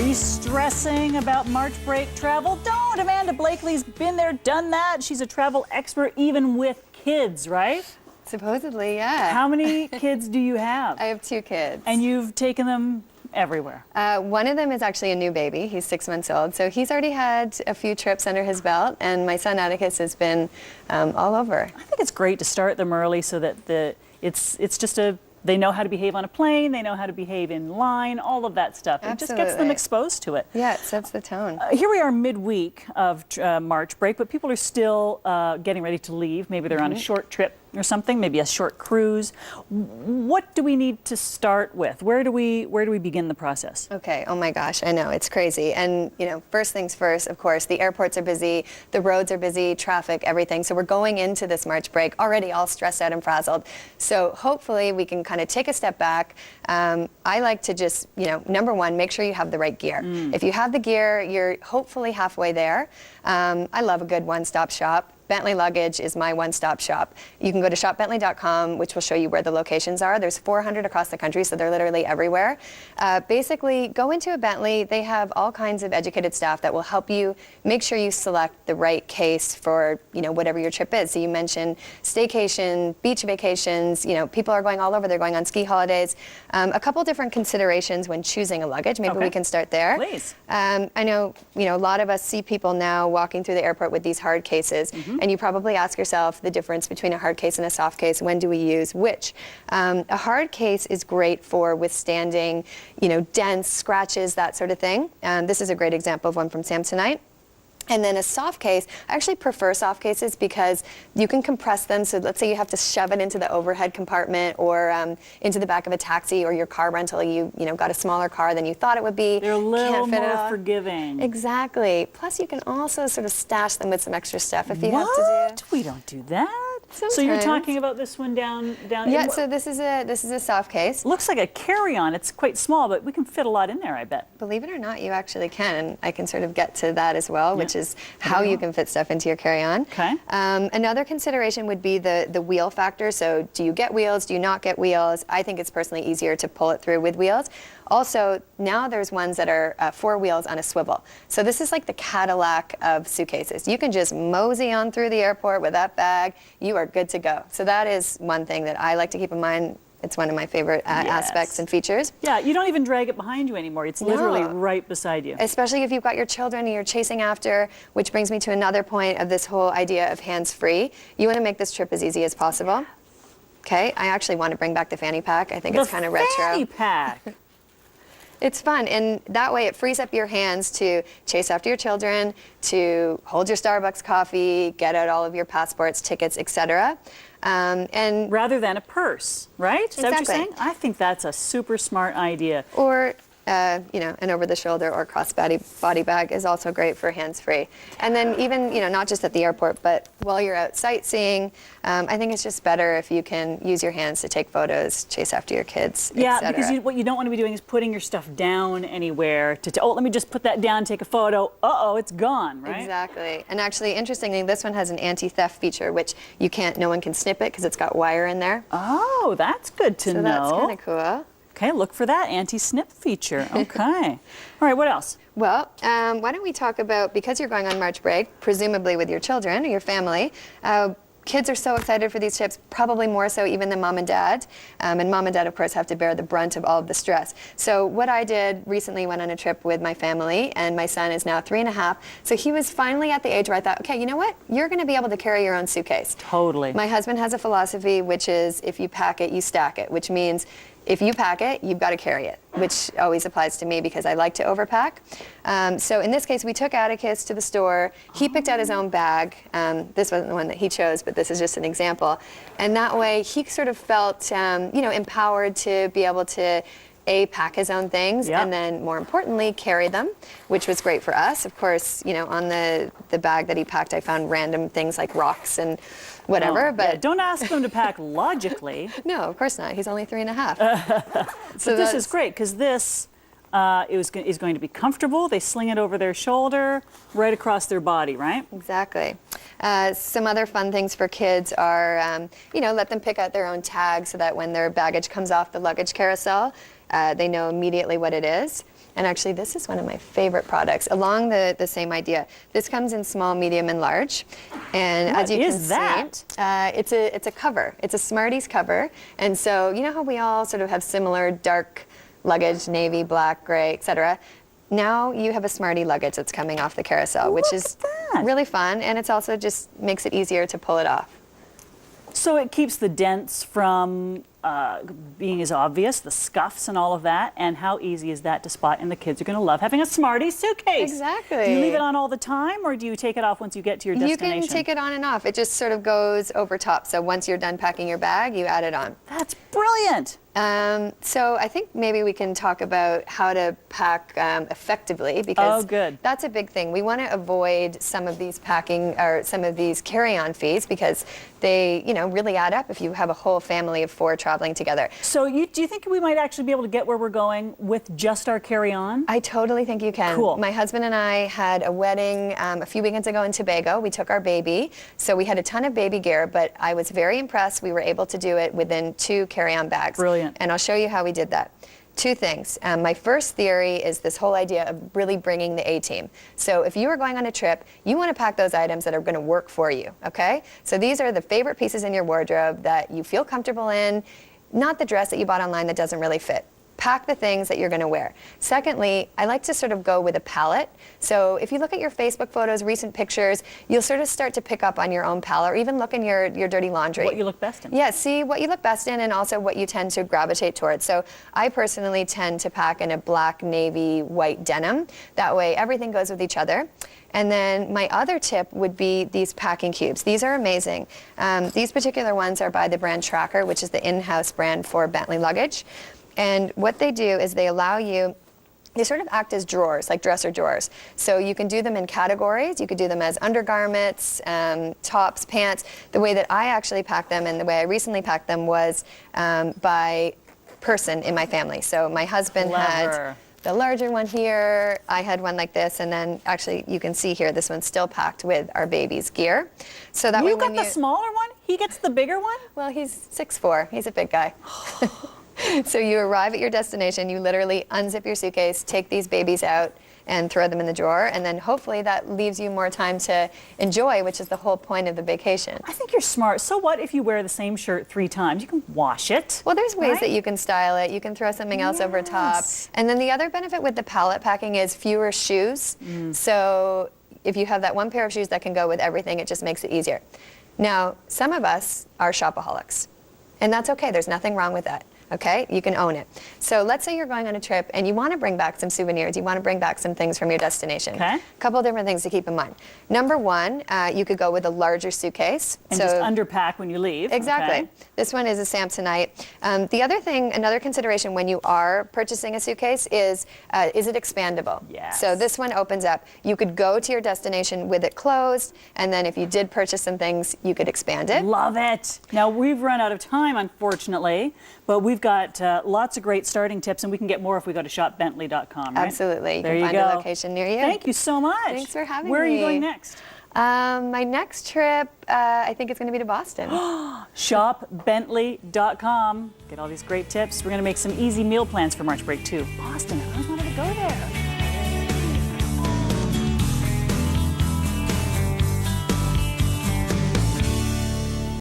you stressing about March break travel? Don't! Amanda Blakley's been there, done that. She's a travel expert even with kids, right? Supposedly, yeah. How many kids do you have? I have 2 kids. And you've taken them everywhere? One of them is actually a new baby. He's 6 months old. So he's already had a few trips under his belt, and my son Atticus has been all over. I think it's great to start them early so that it's just they know how to behave on a plane, they know how to behave in line, all of that stuff. It just gets them exposed to it. Yeah, it sets the tone. Here we are midweek of March break, but people are still getting ready to leave. Maybe they're on a short trip or something, maybe a short cruise. What do we need to start with? Where do we begin the process? Okay, oh my gosh, I know, it's crazy. And, you know, first things first, of course, the airports are busy, the roads are busy, traffic, everything. So we're going into this March break already all stressed out and frazzled. So hopefully we can kind of take a step back. I like to just, you know, number one, make sure you have the right gear. If you have the gear, you're hopefully halfway there. I love a good one-stop shop. Bentley Luggage is my one-stop shop. You can go to shopbentley.com, which will show you where the locations are. There's 400 across the country, so they're literally everywhere. Basically, go into a Bentley. They have all kinds of educated staff that will help you make sure you select the right case for, you know, whatever your trip is. So you mentioned staycation, beach vacations. You know, people are going all over. They're going on ski holidays. A couple different considerations when choosing a luggage. Maybe we can start there. Please. I know, you know, a lot of us see people now walking through the airport with these hard cases. And you probably ask yourself the difference between a hard case and a soft case. When do we use which? A hard case is great for withstanding, you know, dents, scratches, that sort of thing. This is a great example of one from Samsonite. And then a soft case, I actually prefer soft cases because you can compress them. So let's say you have to shove it into the overhead compartment or into the back of a taxi or your car rental. You know, got a smaller car than you thought it would be. They're a little more forgiving. Exactly. Plus, you can also sort of stash them with some extra stuff if you have to do. What? We don't do that. Sometimes. So you're talking about this one down. Yeah. So this is a soft case. Looks like a carry-on. It's quite small, but we can fit a lot in there, I bet. Believe it or not, you actually can. And I can sort of get to that as well, which is how you can fit stuff into your carry-on. Okay. Another consideration would be the wheel factor. So do you get wheels? Do you not get wheels? I think it's personally easier to pull it through with wheels. Also, now there's ones that are 4 wheels on a swivel. So this is like the Cadillac of suitcases. You can just mosey on through the airport with that bag. You are good to go. So that is one thing that I like to keep in mind. It's one of my favorite aspects and features. Yeah, you don't even drag it behind you anymore. It's literally right beside you. Especially if you've got your children and you're chasing after, which brings me to another point of this whole idea of hands-free. You want to make this trip as easy as possible. Okay, I actually want to bring back the fanny pack. I think it's kind of retro. The fanny pack. It's fun, and that way it frees up your hands to chase after your children, to hold your Starbucks coffee, get out all of your passports, tickets, etc. And rather than a purse, right? Is that what you're saying? I think that's a super smart idea. Or you know, an over-the-shoulder or cross-body bag is also great for hands-free. And then even, you know, not just at the airport, but while you're out sightseeing, I think it's just better if you can use your hands to take photos, chase after your kids, Yeah, etc. because what you don't want to be doing is putting your stuff down anywhere. Oh, let me just put that down, take a photo. Uh-oh, it's gone, right? Exactly. And actually, interestingly, this one has an anti-theft feature, which no one can snip it because it's got wire in there. Oh, that's good to know. So that's kind of cool. Okay, look for that anti-snip feature. Okay. All right, what else? Well, why don't we talk about, because you're going on March break, presumably with your children or your family, kids are so excited for these trips, probably more so even than mom and dad. And mom and dad, of course, have to bear the brunt of all of the stress. So what I did recently, went on a trip with my family, and my son is now 3.5. So he was finally at the age where I thought, okay, you know what? You're going to be able to carry your own suitcase. Totally. My husband has a philosophy, which is if you pack it, you stack it, which means if you pack it, you've got to carry it, which always applies to me because I like to overpack. So in this case, we took Atticus to the store. He picked out his own bag. This wasn't the one that he chose, but this is just an example. And that way, he sort of felt, you know, empowered to be able to pack his own things, and then more importantly, carry them, which was great for us. Of course, you know, on the bag that he packed, I found random things like rocks and whatever. But don't ask him to pack logically. No, of course not. He's only 3.5. So this is great because this is going to be comfortable. They sling it over their shoulder, right across their body, right? Exactly. Some other fun things for kids are, you know, let them pick out their own tag so that when their baggage comes off the luggage carousel, they know immediately what it is. And actually, this is one of my favorite products, along the same idea. This comes in small, medium, and large. And What as you is can see, it's a cover. It's a Smarties cover. And so you know how we all sort of have similar dark luggage, navy, black, gray, etc. Now you have a Smartie luggage that's coming off the carousel, which is really fun, and it's also just makes it easier to pull it off. So it keeps the dents from being as obvious, the scuffs and all of that, and how easy is that to spot? And the kids are going to love having a Smartie suitcase. Exactly. Do you leave it on all the time, or do you take it off once you get to your destination? You can take it on and off. It just sort of goes over top. So once you're done packing your bag, you add it on. That's brilliant. So I think maybe we can talk about how to pack effectively, because that's a big thing. We want to avoid some of these packing or some of these carry-on fees, because they, really add up if you have a whole family of 4 traveling together. So do you think we might actually be able to get where we're going with just our carry-on? I totally think you can. Cool. My husband and I had a wedding a few weekends ago in Tobago. We took our baby, so we had a ton of baby gear, but I was very impressed. We were able to do it within 2 carry-on bags. Brilliant. And I'll show you how we did that. 2 things. My first theory is this whole idea of really bringing the A-team. So if you are going on a trip, you want to pack those items that are going to work for you, okay? So these are the favorite pieces in your wardrobe that you feel comfortable in, not the dress that you bought online that doesn't really fit. Pack the things that you're going to wear. Secondly, I like to sort of go with a palette. So if you look at your Facebook photos, recent pictures, you'll sort of start to pick up on your own palette, or even look in your dirty laundry. What you look best in. Yeah, see what you look best in, and also what you tend to gravitate towards. So I personally tend to pack in a black, navy, white denim. That way everything goes with each other. And then my other tip would be these packing cubes. These are amazing. These particular ones are by the brand Tracker, which is the in-house brand for Bentley luggage. And what they do is they allow you, they sort of act as drawers, like dresser drawers. So you can do them in categories. You could do them as undergarments, tops, pants. The way that I actually pack them, and the way I recently packed them, was by person in my family. So my husband had the larger one here. I had one like this, and then actually you can see here, this one's still packed with our baby's gear. So that You got the smaller one? He gets the bigger one? Well, he's 6'4". He's a big guy. So you arrive at your destination, you literally unzip your suitcase, take these babies out, and throw them in the drawer, and then hopefully that leaves you more time to enjoy, which is the whole point of the vacation. I think you're smart. So what if you wear the same shirt 3 times? You can wash it. Well, there's ways that you can style it. You can throw something else over top. And then the other benefit with the pallet packing is fewer shoes. So if you have that one pair of shoes that can go with everything, it just makes it easier. Now, some of us are shopaholics, and that's okay. There's nothing wrong with that. Okay, you can own it. So let's say you're going on a trip and you want to bring back some souvenirs. You want to bring back some things from your destination. Okay. A couple of different things to keep in mind. Number one, you could go with a larger suitcase. And just underpack when you leave. Exactly. Okay. This one is a Samsonite. The other thing, another consideration when you are purchasing a suitcase is it expandable? Yes. So this one opens up. You could go to your destination with it closed, and then if you did purchase some things, you could expand it. Love it. Now, we've run out of time, unfortunately, but we've got lots of great starting tips, and we can get more if we go to shopbentley.com, right? Absolutely. There you you can go. find a location near you. Thank you so much. Thanks for having Where me. are you going next? My next trip, I think it's going to be to Boston. Shopbentley.com. Get all these great tips. We're going to make some easy meal plans for March break, too. Boston,